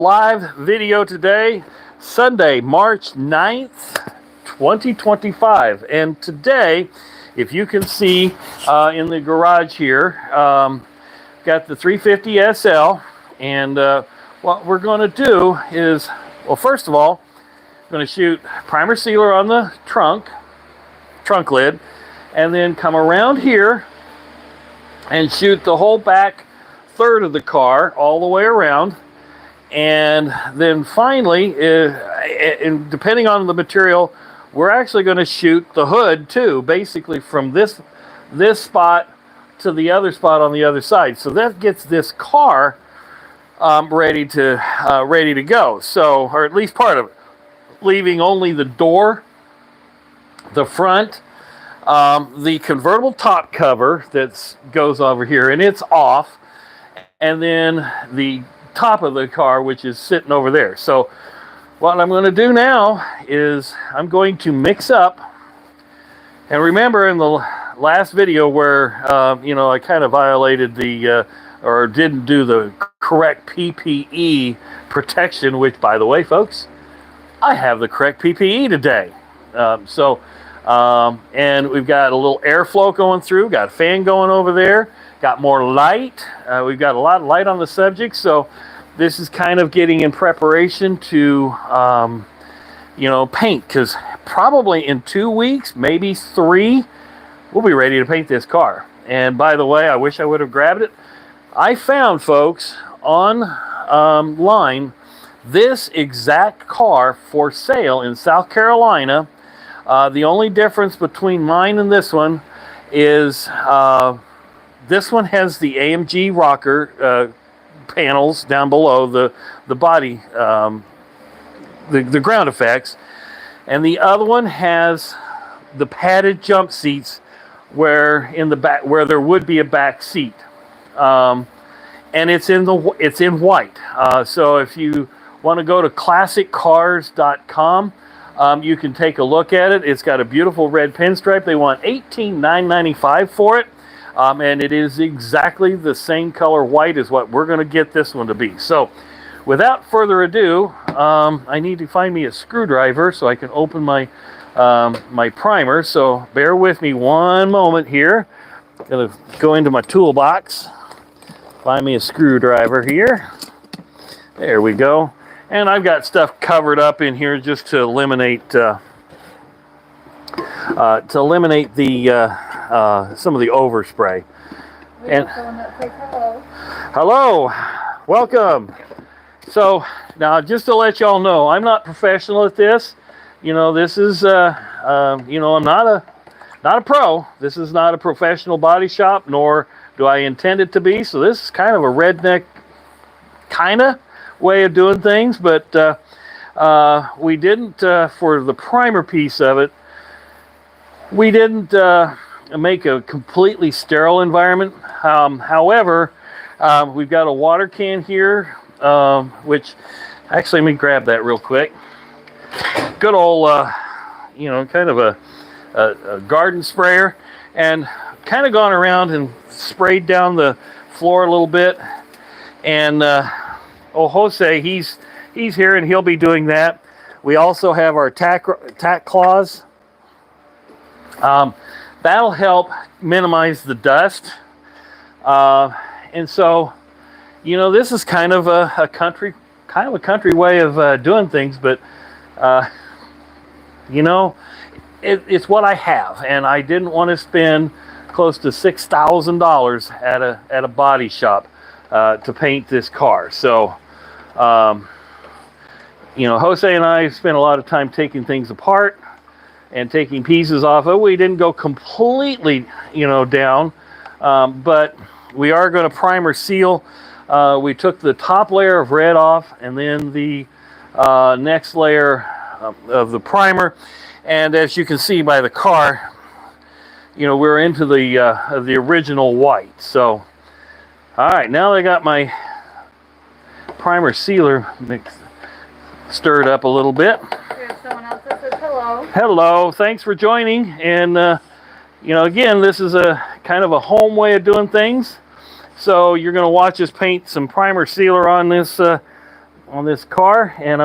Live video today, Sunday, March 9th, 2025. And today, if you can see in the garage here, got the 350 SL. And what we're going to do is, well, first of all, I'm going to shoot primer sealer on the trunk lid, and then come around here and shoot the whole back third of the car all the way around. And then finally, depending on the material, we're actually going to shoot the hood too, basically from this spot to the other spot on the other side. So that gets this car ready to go. So, or at least part of it, leaving only the door, the front, the convertible top cover that goes over here, and it's off, and then the top of the car, which is sitting over there. So what I'm going to do now is I'm going to mix up, and remember in the last video where I kind of violated the or didn't do the correct PPE protection, which, by the way, folks, I have the correct PPE today. And we've got a little airflow going through, got a fan going over there, got more light. We've got a lot of light on the subject, so this is kind of getting in preparation to, paint, because probably in 2 weeks, maybe 3, we'll be ready to paint this car. And by the way, I wish I would have grabbed it. I found, folks, online, this exact car for sale in South Carolina. The only difference between mine and this one is this one has the AMG rocker panels down below the body, the ground effects, and the other one has the padded jump seats where in the back where there would be a back seat, and it's in white. So if you want to go to classiccars.com, you can take a look at it. It's got a beautiful red pinstripe. They want $18,995 for it. And it is exactly the same color white as what we're going to get this one to be. So without further ado, I need to find me a screwdriver so I can open my my primer. So bear with me one moment here. I'm going to go into my toolbox, find me a screwdriver here. There we go. And I've got stuff covered up in here just to eliminate the some of the overspray. And hello, welcome. So now, just to let y'all know, I'm not professional at this. This is I'm not a pro. This is not a professional body shop, nor do I intend it to be. So this is kind of a redneck kind of way of doing things, but we didn't for the primer piece of it, we didn't make a completely sterile environment. However, we've got a water can here, which actually, let me grab that real quick. Good old kind of a garden sprayer, and kind of gone around and sprayed down the floor a little bit. And Jose, he's here, and he'll be doing that. We also have our tack claws. That'll help minimize the dust. And so, this is kind of a country way of doing things, but it's what I have, and I didn't want to spend close to $6,000 at a body shop to paint this car. So, Jose and I spent a lot of time taking things apart and taking pieces off of it. We didn't go completely, down, but we are going to primer seal. We took the top layer of red off, and then the next layer of the primer. And as you can see by the car, we're into the original white. So, all right, now I got my primer sealer stirred up a little bit. We have someone else that says hello. Hello, thanks for joining. And again, this is a kind of a home way of doing things. So you're going to watch us paint some primer sealer on this on this car, and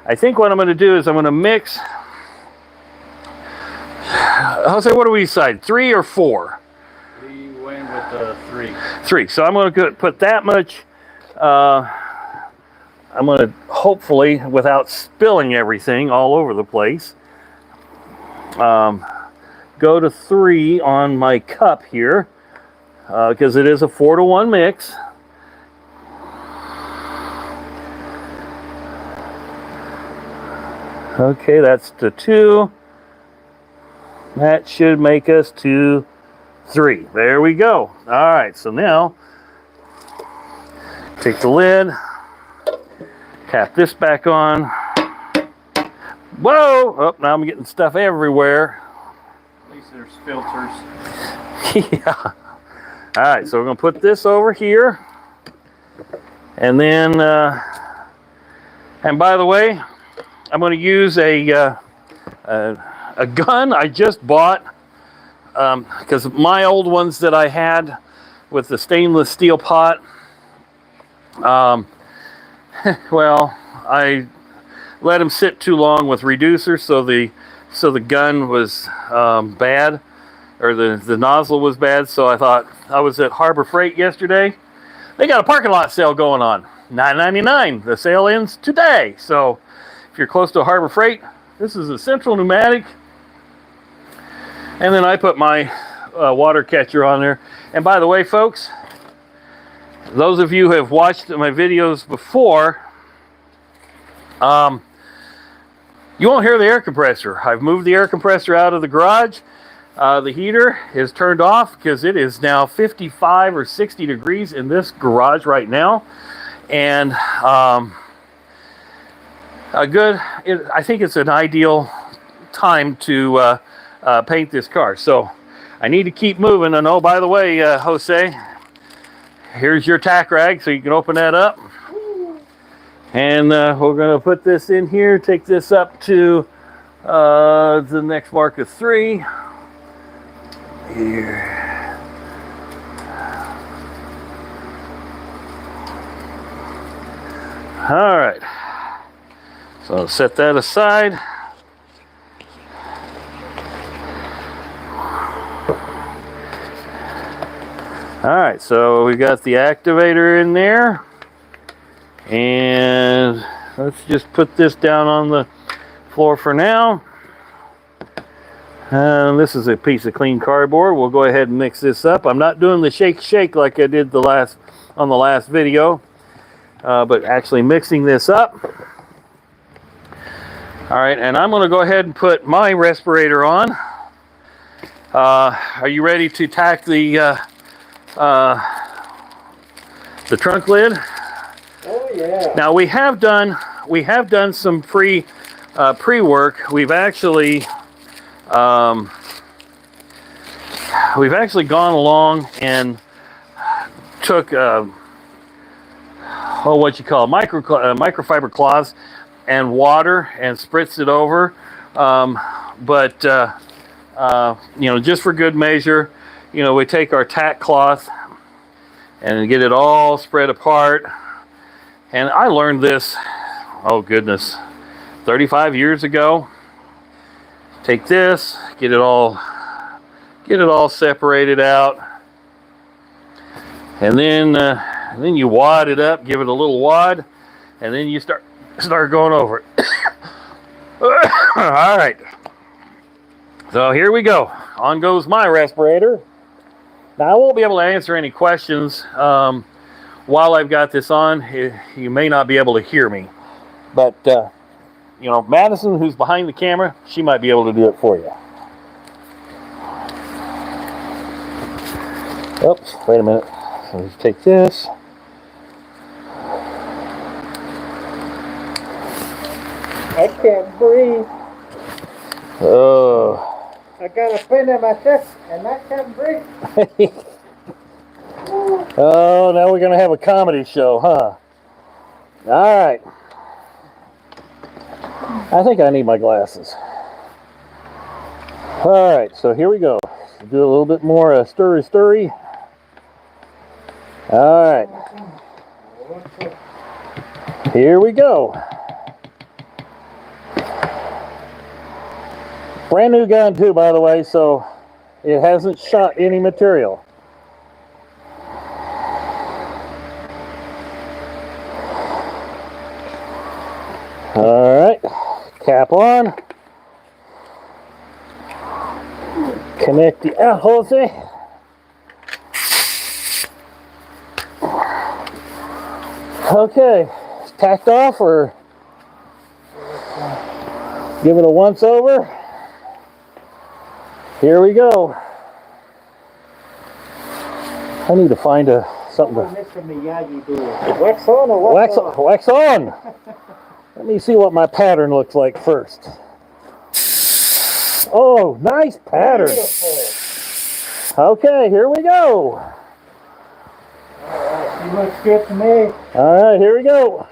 I think what I'm gonna do is I'm gonna mix. Jose, what do we decide? 3 or 4? We went with 3. 3. So I'm gonna put that much. I'm gonna hopefully, without spilling everything all over the place, go to 3 on my cup here, because it is a 4-to-1 mix. Okay, that's to 2. That should make us to 3. There we go. All right, so now take the lid, tap this back on. Whoa! Oh, now I'm getting stuff everywhere. At least there's filters. Yeah. All right, so we're gonna put this over here, and then, and by the way, I'm gonna use a gun I just bought, because my old ones that I had with the stainless steel pot, well, I let them sit too long with reducers, so the gun was bad, or the nozzle was bad. So I thought, I was at Harbor Freight yesterday. They got a parking lot sale going on, $9.99. The sale ends today. So if you're close to Harbor Freight, this is a Central Pneumatic. And then I put my water catcher on there. And by the way, folks, those of you who have watched my videos before, you won't hear the air compressor. I've moved the air compressor out of the garage. The heater is turned off because it is now 55 or 60 degrees in this garage right now. And I think it's an ideal time to paint this car. So I need to keep moving. And oh, by the way, Jose, here's your tack rag, so you can open that up. And we're going to put this in here, take this up to the next mark of 3. Here. All right. So I'll set that aside. All right, so we got the activator in there. And let's just put this down on the floor for now. This is a piece of clean cardboard. We'll go ahead and mix this up. I'm not doing the shake like I did on the last video, but actually mixing this up. All right, and I'm going to go ahead and put my respirator on. Are you ready to tack the trunk lid? Oh yeah. Now we have done some pre-work. We've actually gone along and took microfiber cloths and water and spritzed it over. Just for good measure, we take our tack cloth and get it all spread apart. And I learned this, oh goodness, 35 years ago. Take this, get it all separated out, and then you wad it up, give it a little wad, and then you start going over it. All right. So here we go. On goes my respirator. Now I won't be able to answer any questions while I've got this on. You may not be able to hear me, but Madison, who's behind the camera, she might be able to do it for you. Oops, wait a minute. So let's take this. I can't breathe. Oh. I got a pain in my chest and I can't breathe. Oh, now we're going to have a comedy show, huh? All right. I think I need my glasses. All right, so here we go. Do a little bit more stirry. All right. Here we go. Brand new gun too, by the way, so it hasn't shot any material. All right, cap on. Connect the hose. Okay, it's tacked off, or give it a once over. Here we go. I need to find something to Mr. Miyagi do it. Wax on or wax on. Let me see what my pattern looks like first. Oh, nice pattern. Beautiful. Okay, here we go. Alright, she looks good to me. All right, here we go.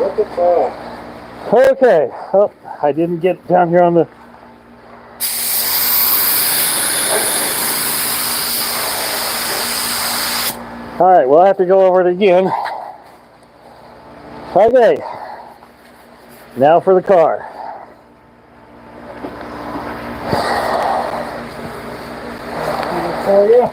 Look at that. Okay. Oh, I didn't get down here on the... All right, we'll have to go over it again. Okay. Now for the car. For you.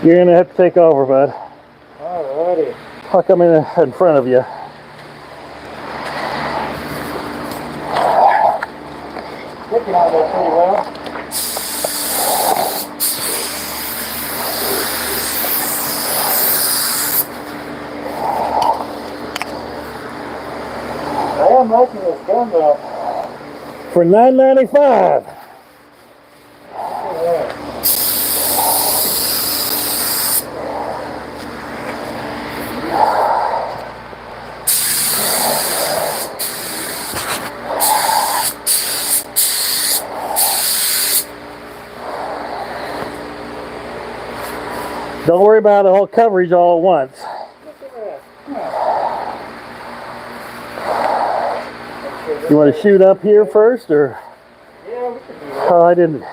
You're gonna have to take over, bud. Alrighty. I'll come in front of you. Looking at that pretty well. I am liking this gun though. For $9.95. Yeah. Don't worry about the whole coverage all at once. You want to shoot up here first, or? Yeah, we can do that. Oh, I didn't.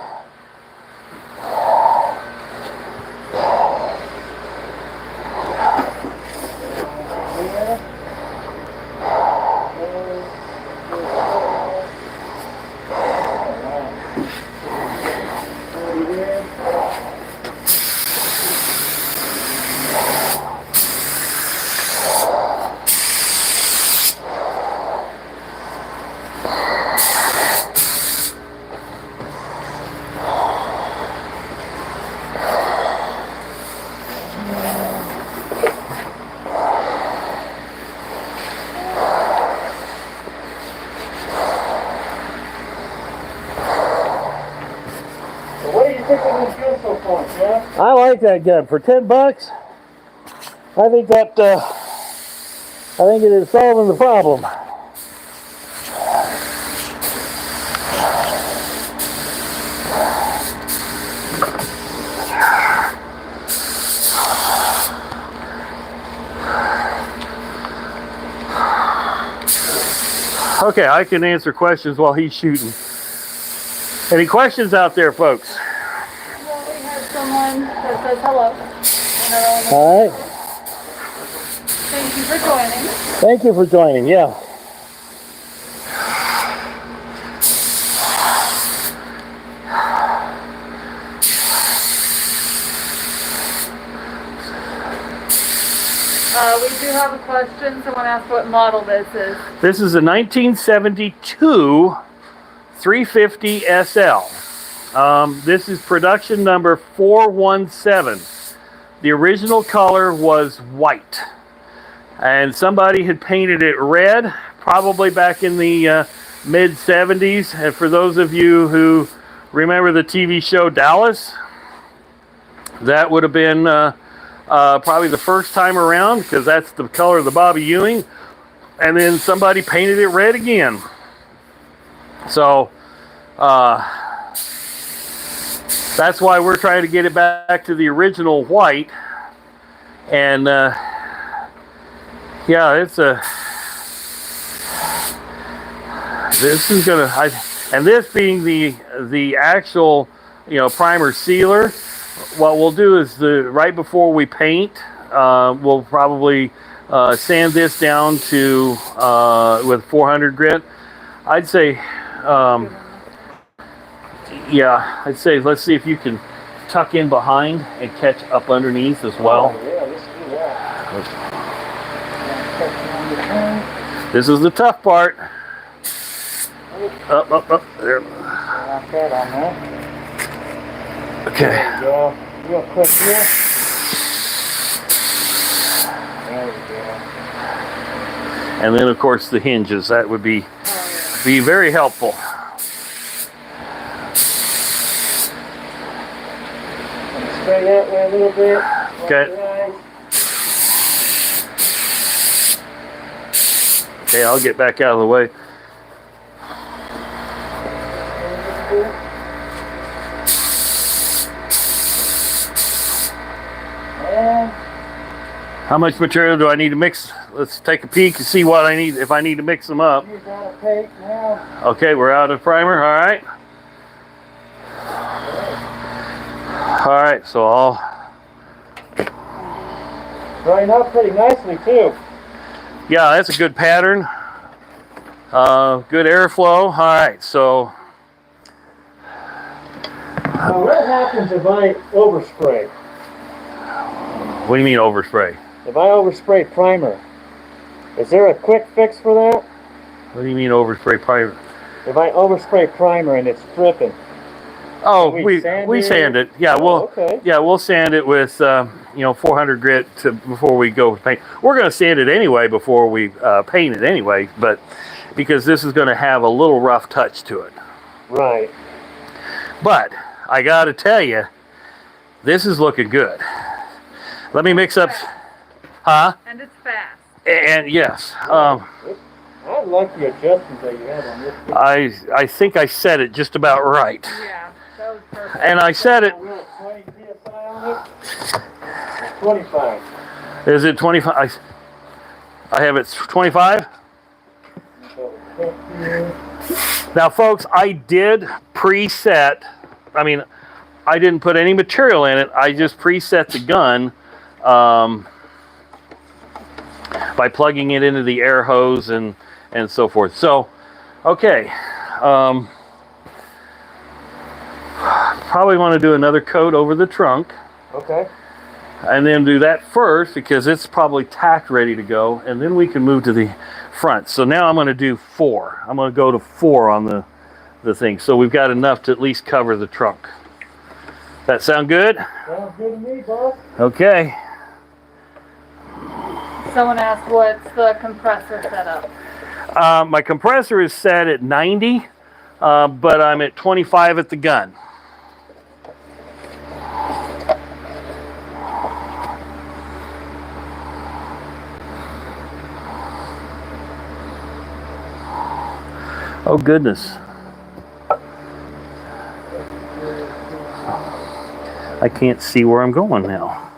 What do you think of this gun so far, Jeff? I like that gun for $10. I think that I think it is solving the problem. Okay, I can answer questions while he's shooting. Any questions out there, folks? Well, we have someone that says hello. All right. Thank you for joining. Thank you for joining. Yeah. We do have a question. Someone asked what model this is. This is a 1972 350 SL. This is production number 417. The original color was white, and somebody had painted it red, probably back in the mid 70s. And for those of you who remember the TV show Dallas, that would have been probably the first time around, because that's the color of the Bobby Ewing. And then somebody painted it red again. So that's why we're trying to get it back to the original white. And yeah, it's a. This is gonna, and this being the actual, primer sealer. What we'll do is right before we paint, we'll probably sand this down to with 400 grit. I'd say, yeah, I'd say let's see if you can tuck in behind and catch up underneath as well. Oh, yeah, let's do that. This is the tough part. Up, there. Like that on there. Okay. There we go. Real quick here. There we go. And then of course the hinges. That would be very helpful. Spray that way a little bit. Okay. Okay, I'll get back out of the way. How much material do I need to mix? Let's take a peek and see what I need, if I need to mix them up. You got a paint now. Okay, we're out of primer. All right. All right, so I'll. Drying up pretty nicely too. Yeah, that's a good pattern. Good airflow. All right, so. Now what happens if I overspray? What do you mean overspray? If I overspray primer, is there a quick fix for that? What do you mean overspray primer? If I overspray primer and it's dripping. Oh, Can we sand it. Yeah, okay. we'll sand it with 400 grit before we go paint. We're going to sand it anyway before we paint it anyway, but because this is going to have a little rough touch to it. Right. But I got to tell you, this is looking good. Let me mix up, huh? And it's fast. And yes, I like the adjustments that you have on this. I think I said it just about right. Yeah, that was perfect. And I said it. 20 psi on it. 25. Is it 25? I have it 25. Now, folks, I did preset. I mean, I didn't put any material in it. I just preset the gun by plugging it into the air hose and so forth. So, okay. Probably want to do another coat over the trunk. Okay. And then do that first because it's probably tacked ready to go. And then we can move to the front. So now I'm going to do 4. I'm going to go to 4 on the thing. So we've got enough to at least cover the trunk. That sound good? Sounds good to me, boss. Okay. Someone asked what's the compressor setup. My compressor is set at 90, but I'm at 25 at the gun. Oh, goodness. I can't see where I'm going now.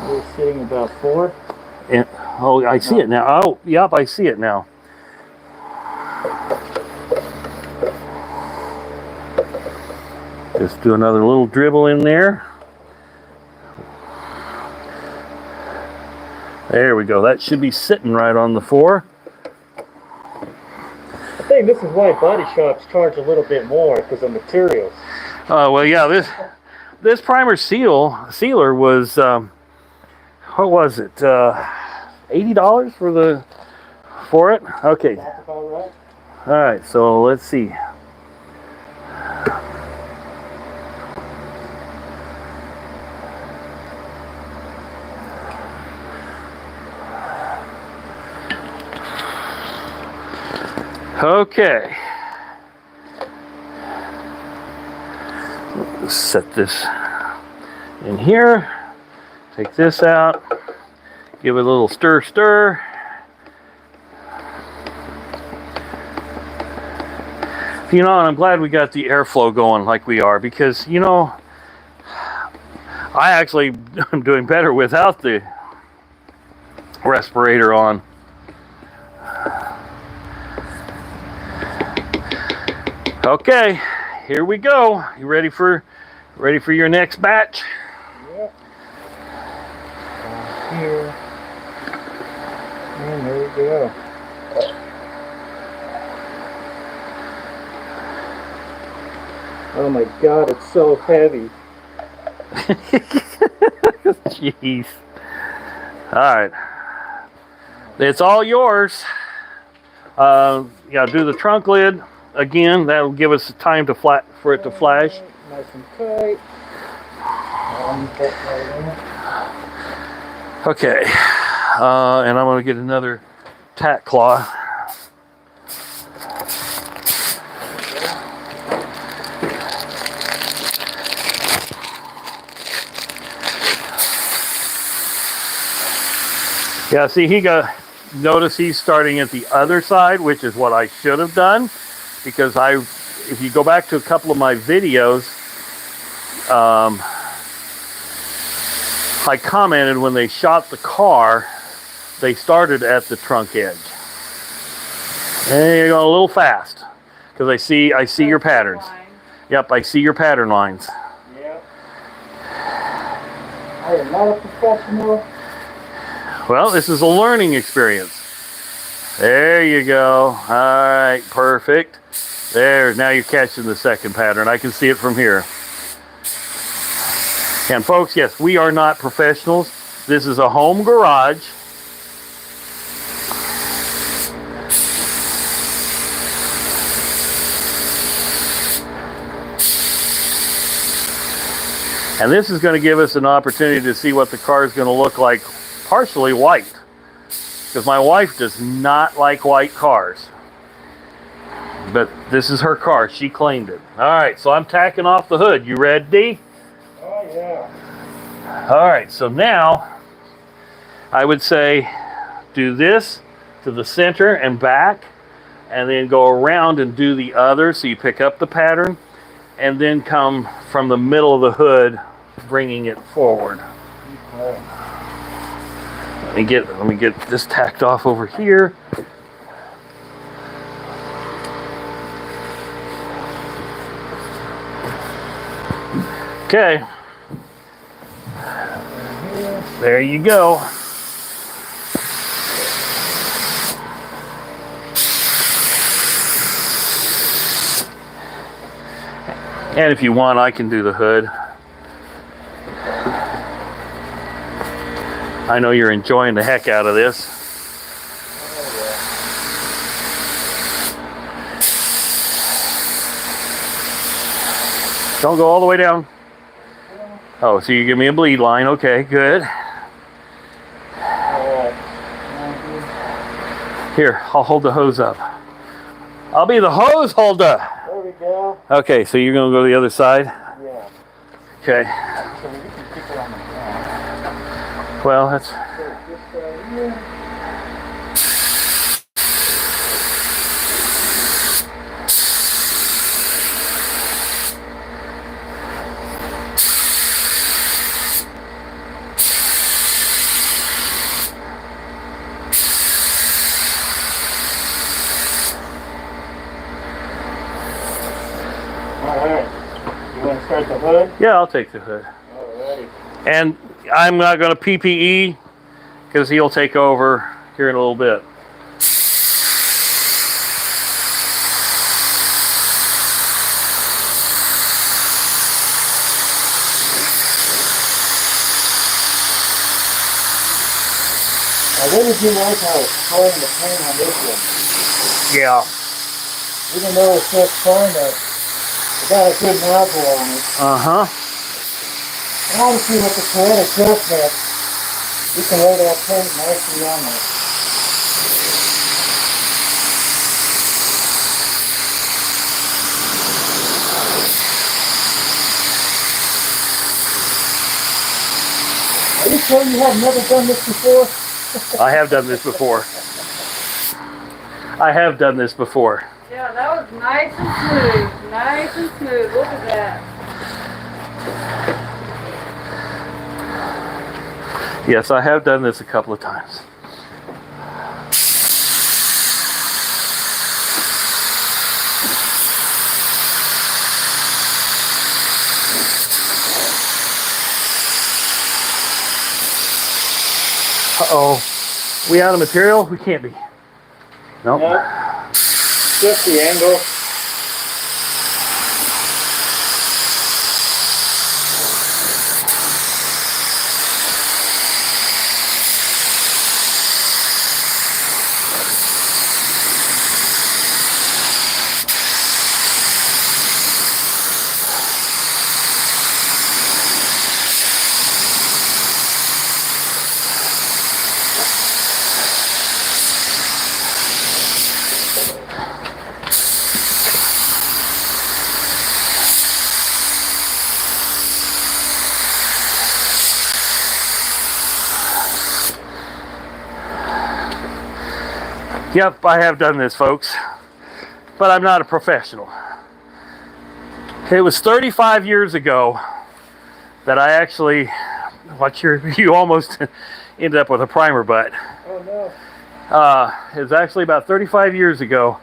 We're sitting about 4. And, oh, I see it now. Oh, yep, I see it now. Just do another little dribble in there. There we go. That should be sitting right on the floor. I think this is why body shops charge a little bit more because of materials. Well, yeah, this primer sealer was what was it? $80 for it. Okay. That's about right. All right. So let's see. Okay. Let's set this in here. Take this out. Give it a little stir. You know, and I'm glad we got the airflow going like we are, because, you know, I actually am doing better without the respirator on. Okay, here we go. You ready for your next batch? Yep. Here. And there we go. Oh my God, it's so heavy. Jeez. All right. It's all yours. Yeah, do the trunk lid again. That'll give us time to for it to flash. Nice and tight. Okay. And I'm going to get another tack cloth. Yeah, see, notice he's starting at the other side, which is what I should have done, because if you go back to a couple of my videos, I commented when they shot the car, they started at the trunk edge. And you're going a little fast, because I see your patterns. Yep, I see your pattern lines. Yep. I am not a professional. Well, this is a learning experience. There you go. All right, perfect. There, now you're catching the second pattern. I can see it from here. And folks, yes, we are not professionals. This is a home garage. And this is going to give us an opportunity to see what the car is going to look like partially white, because my wife does not like white cars, but this is her car. She claimed it. All right, so I'm tacking off the hood. You ready? Oh yeah. All right, so now I would say do this to the center and back, and then go around and do the other, so you pick up the pattern and then come from the middle of the hood, bringing it forward. Okay. Let me get this tacked off over here. Okay. There you go. And if you want, I can do the hood. I know you're enjoying the heck out of this. Don't go all the way down. Oh, so you give me a bleed line. Okay, good. Here, I'll hold the hose up. I'll be the hose holder. There we go. Okay, so you're going to go to the other side? Yeah. Okay. So we can keep it on the ground. Well, that's... So just here. You want to start the hood? Yeah, I'll take the hood. Alrighty. And I'm not going to PPE because he'll take over here in a little bit. I really do like how it's pouring the paint on this one. Yeah. Even though it's just primer, it got a good nozzle on it. Uh-huh. And obviously with the correct adjustment, you can lay that paint nicely on it. Are you sure you have never done this before? I have done this before. I have done this before. Yeah, that was nice and smooth. Nice and smooth. Look at that. Yes, I have done this a couple of times. Uh-oh. We out of material? We can't be. Nope. No. Just the angle. Yep, I have done this, folks. But I'm not a professional. It was 35 years ago that I actually, you almost ended up with a primer butt. Oh no. It was actually about 35 years ago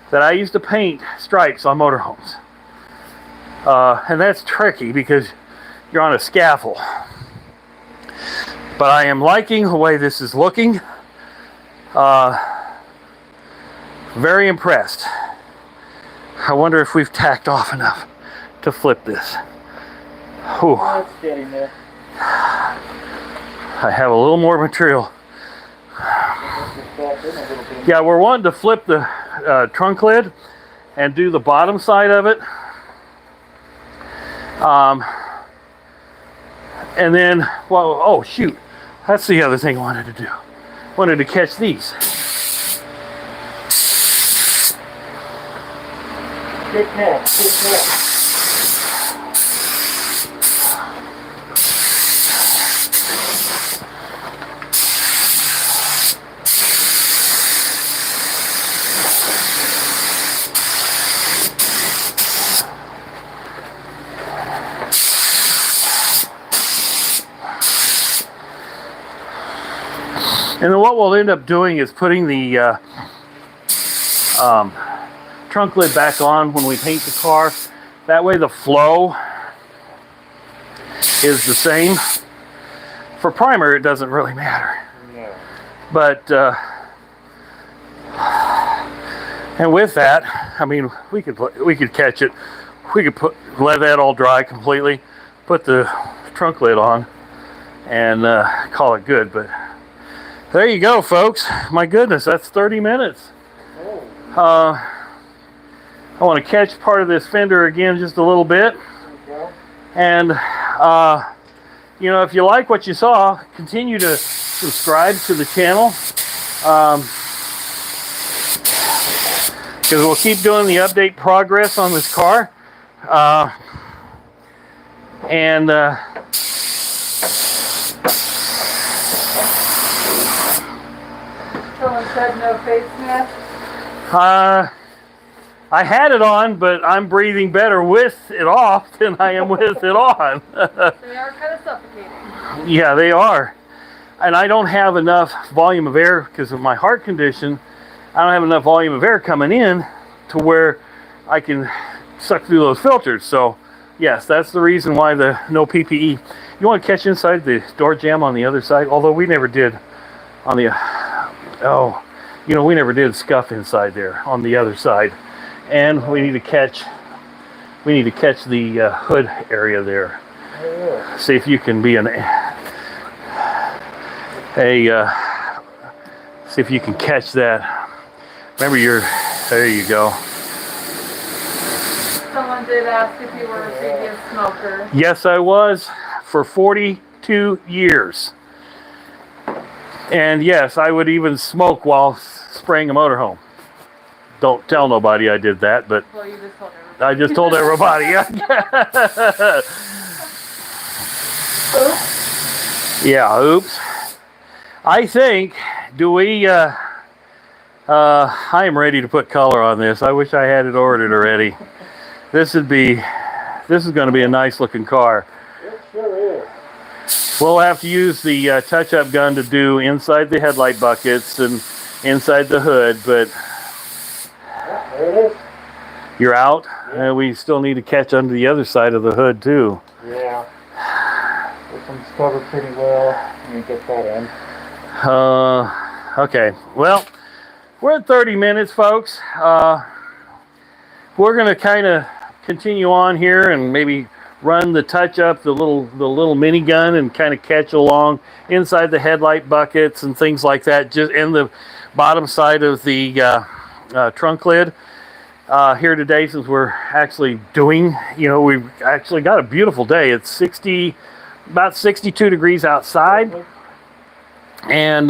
that I used to paint stripes on motorhomes. And that's tricky because you're on a scaffold. But I am liking the way this is looking. Very impressed. I wonder if we've tacked off enough to flip this. Whew. That's getting there. I have a little more material. Just back in a little bit. Yeah, we're wanting to flip the trunk lid and do the bottom side of it. And then, well, oh shoot, that's the other thing I wanted to do. Wanted to catch these. Good catch, good catch. And then what we'll end up doing is putting the trunk lid back on when we paint the car. That way the flow is the same. For primer, it doesn't really matter. No. But, and with that, I mean, we could catch it. We could let that all dry completely, put the trunk lid on, and call it good. But there you go, folks. My goodness, that's 30 minutes. Oh, I want to catch part of this fender again just a little bit. there we go. And, you know, if you like what you saw, continue to subscribe to the channel. Because we'll keep doing the update progress on this car. Someone said no face mask. I had it on, but I'm breathing better with it off than I am with it on. They are kind of suffocating. Yeah, they are. And I don't have enough volume of air because of my heart condition. I don't have enough volume of air coming in to where I can suck through those filters. So Yes, that's the reason why the no PPE. You want to catch inside the door jamb on the other side? Although we never did on the, we never did scuff inside there on the other side. And we need to catch the hood area there. Yeah. See if you can be see if you can catch that. Remember there you go. Someone did ask if you were a previous smoker. Yes, I was for 42 years. And yes, I would even smoke while spraying a motorhome. Don't tell nobody I did that, but Well, you just told everybody. I just told everybody. Yeah, oops. I think, I am ready to put color on this. I wish I had it ordered already. This is going to be a nice looking car. It sure is. We'll have to use the touch-up gun to do inside the headlight buckets and inside the hood, but Yeah, there it is. you're out. We still need to catch under the other side of the hood too. Yeah. This one's covered pretty well. Let me get that in. Okay. Well, we're at 30 minutes, folks. We're going to kind of continue on here and maybe run the touch-up, the little minigun, and kind of catch along inside the headlight buckets and things like that, just in the bottom side of the trunk lid. Here today, since we're actually doing, we've actually got a beautiful day. It's about 62 degrees outside, and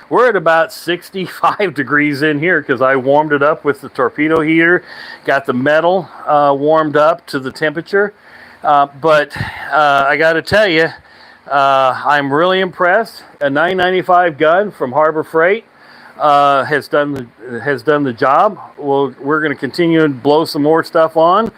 we're at about 65 degrees in here because I warmed it up with the torpedo heater, got the metal warmed up to the temperature. But I got to tell you, I'm really impressed. A $9.95 gun from Harbor Freight has done the job. We're going to continue and blow some more stuff on,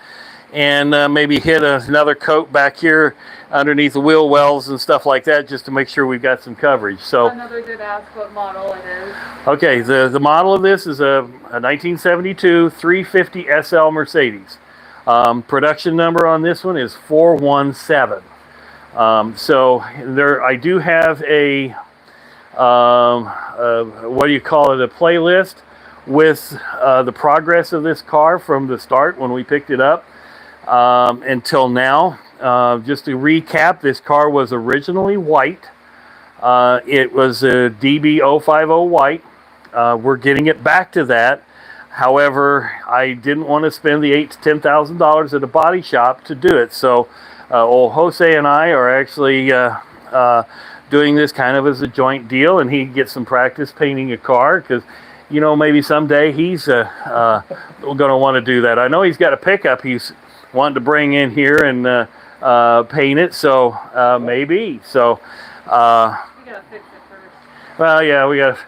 and maybe hit another coat back here underneath the wheel wells and stuff like that, just to make sure we've got some coverage. So Another did ask what model it is. okay, the model of this is a 1972 350 SL Mercedes. Production number on this one is 417. So there, I do have a what do you call it? A playlist with the progress of this car from the start when we picked it up until now. Just to recap, this car was originally white. It was a DB050 white. We're getting it back to that. However, I didn't want to spend the $8,000 to $10,000 at a body shop to do it. So, old Jose and I are actually doing this kind of as a joint deal, and he gets some practice painting a car because, maybe someday he's going to want to do that. I know he's got a pickup he's wanting to bring in here and paint it. So maybe. So. You gotta fix it first. Well, yeah, we got.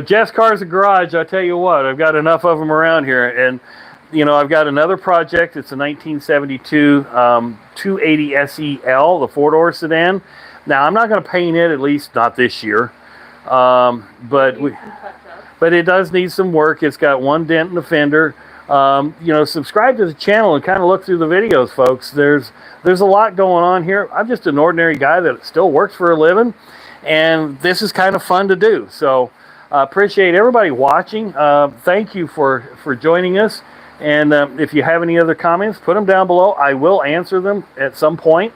Jeff's Cars and Garage, I tell you what, I've got enough of them around here. And, I've got another project. It's a 1972 280 SEL, the four-door sedan. Now, I'm not going to paint it, at least not this year. But it does need some work. It's got one dent in the fender. Subscribe to the channel and kind of look through the videos, folks. There's a lot going on here. I'm just an ordinary guy that still works for a living, and this is kind of fun to do. So appreciate everybody watching. Thank you for joining us. And if you have any other comments, put them down below. I will answer them at some point.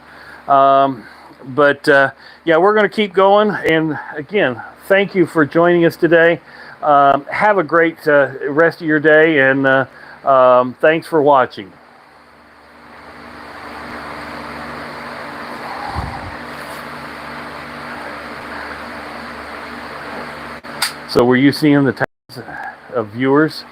But we're going to keep going. And again, thank you for joining us today. Have a great rest of your day, and thanks for watching. So were you seeing the types of viewers?